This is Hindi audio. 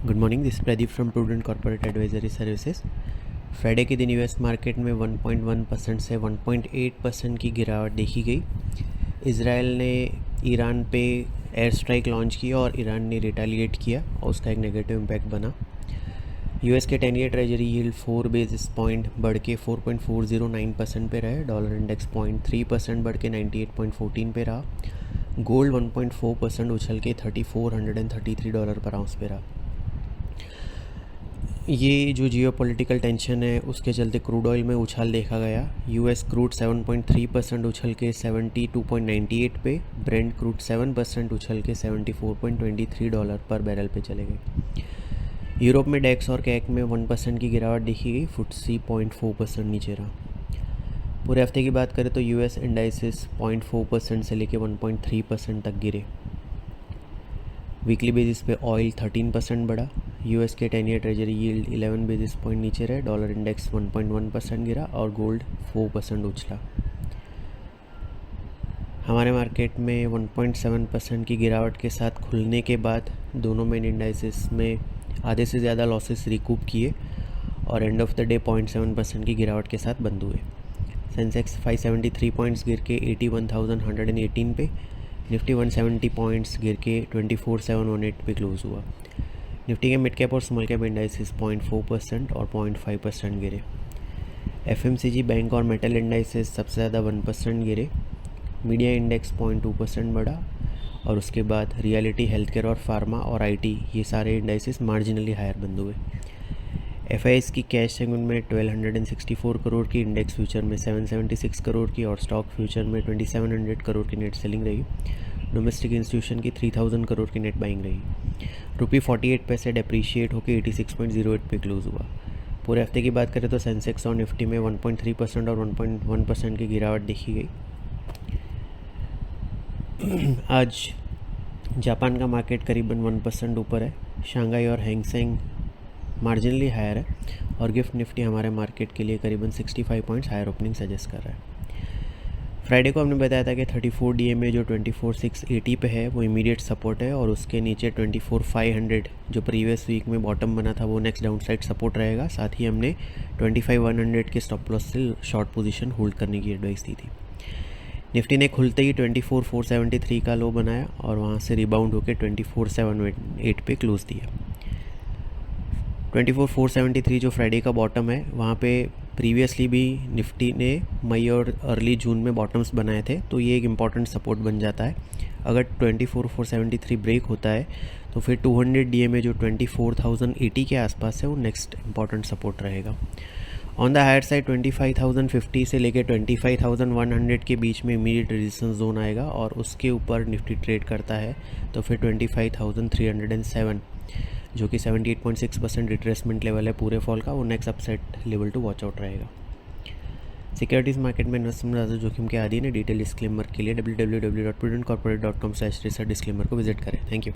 Good morning, this Pradeep from prudent corporate advisory services. Friday के दिन यूएस मार्केट में 1.1% से 1.8% की गिरावट देखी गई। इजराइल ने ईरान पे एयर स्ट्राइक लॉन्च किया और ईरान ने रिटेलिएट किया और उसका एक नेगेटिव इम्पैक्ट बना। यूएस के 10 year treasury yield 4 basis point बढ़ के 4.409% पे रहे। डॉलर इंडेक्स 0.3% बढ़ के 98.14 पे रहा। गोल्ड 1.4% उछल के $3433 पर आउंस पे रहा। ये जो जियोपॉलिटिकल टेंशन है उसके चलते क्रूड ऑयल में उछाल देखा गया। यूएस क्रूड 7.3% उछल के 72.98 पे, ब्रेंट क्रूड 7% उछल के $74.23 पर बैरल पे चले गए। यूरोप में डेक्स और कैक में 1% की गिरावट देखी गई। फुटसी 0.4% नीचे रहा। पूरे हफ्ते की बात करें तो यूएस इंडाइसिस 0.4% से लेके 1.3% तक गिरे। वीकली बेसिस पे ऑयल 13% बढ़ा। यूएस के 10 year treasury yield 11 basis point नीचे रहे। डॉलर इंडेक्स 1.1% गिरा और गोल्ड 4% उछला। हमारे मार्केट में 1.7% की गिरावट के साथ खुलने के बाद दोनों मेन इंडाइसिस में आधे से ज़्यादा लॉसेस रिकूप किए और एंड ऑफ द डे 0.7% की गिरावट के साथ बंद हुए। सेंसेक्स 573 पॉइंट्स गिर के 81,118 पे, निफ्टी 170 पॉइंट्स गिर के 24,718 पे क्लोज हुआ। निफ्टी के मिड कैप और स्मॉल कैप इंडाइसिस 0.4% और 0.5% गिरे। एफएमसीजी, बैंक और मेटल इंडाइसिस सबसे ज़्यादा 1% गिरे। मीडिया इंडेक्स 0.2% बढ़ा और उसके बाद रियलिटी, हेल्थ केयर और फार्मा और आईटी ये सारे इंडाइसिस मार्जिनली हायर बंद हुए। एफआईएस की कैश सेगमेंट में 1264 करोड़ की, इंडेक्स फ्यूचर में 776 करोड़ की और स्टॉक फ्यूचर में 2700 करोड़ की नेट सेलिंग रही। डोमेस्टिक इंस्टीट्यूशन की 3000 करोड़ की नेट बाइंग रही। रुपी 48 पैसे डेप्रीशिएट होकर 86.08 पे क्लोज हुआ। पूरे हफ्ते की बात करें तो सेंसेक्स और निफ्टी में 1.3% और 1.1% की गिरावट देखी गई। आज जापान का मार्केट करीबन 1% ऊपर है। शंघाई और हैंगसेंग मार्जिनली हायर है और गिफ्ट निफ्टी हमारे मार्केट के लिए करीबन 65 पॉइंट्स हायर ओपनिंग सजेस्ट कर रहा है। फ्राइडे को हमने बताया था कि 34 डीएमए जो 24,680 पे है वो इमीडिएट सपोर्ट है और उसके नीचे 24,500 जो प्रीवियस वीक में बॉटम बना था वो नेक्स्ट डाउन साइड सपोर्ट रहेगा। साथ ही हमने 25,100 के स्टॉप लॉस से शॉर्ट पोजीशन होल्ड करने की एडवाइस दी थी। निफ्टी ने खुलते ही 24,473 का लो बनाया और वहाँ से रिबाउंड होकर 24,708 पे क्लोज दिया। 24,473 जो फ्राइडे का बॉटम है वहाँ पे प्रीवियसली भी निफ्टी ने मई और अर्ली जून में बॉटम्स बनाए थे, तो ये एक इम्पॉर्टेंट सपोर्ट बन जाता है। अगर 24,473 ब्रेक होता है तो फिर 200 डीएमए जो 24,080 के आसपास है वो नेक्स्ट इम्पॉर्टेंट सपोर्ट रहेगा। ऑन द हायर साइड 25,050 से लेकर 25,100 के बीच में इमीडिएट रेजिस्टेंस जोन आएगा और उसके ऊपर निफ्टी ट्रेड करता है तो फिर 25,307 जो कि 78.6% रिट्रेसमेंट लेवल है पूरे फॉल का, वो next upside level to watch out रहेगा। सिक्योरिटीज़ मार्केट में इन्वेस्टमेंट जोखिम के अधीन है। डिटेल डिस्क्लेमर के लिए www.prudentcorporate.com/research डिस्क्लेमर को विजिट करें। Thank you.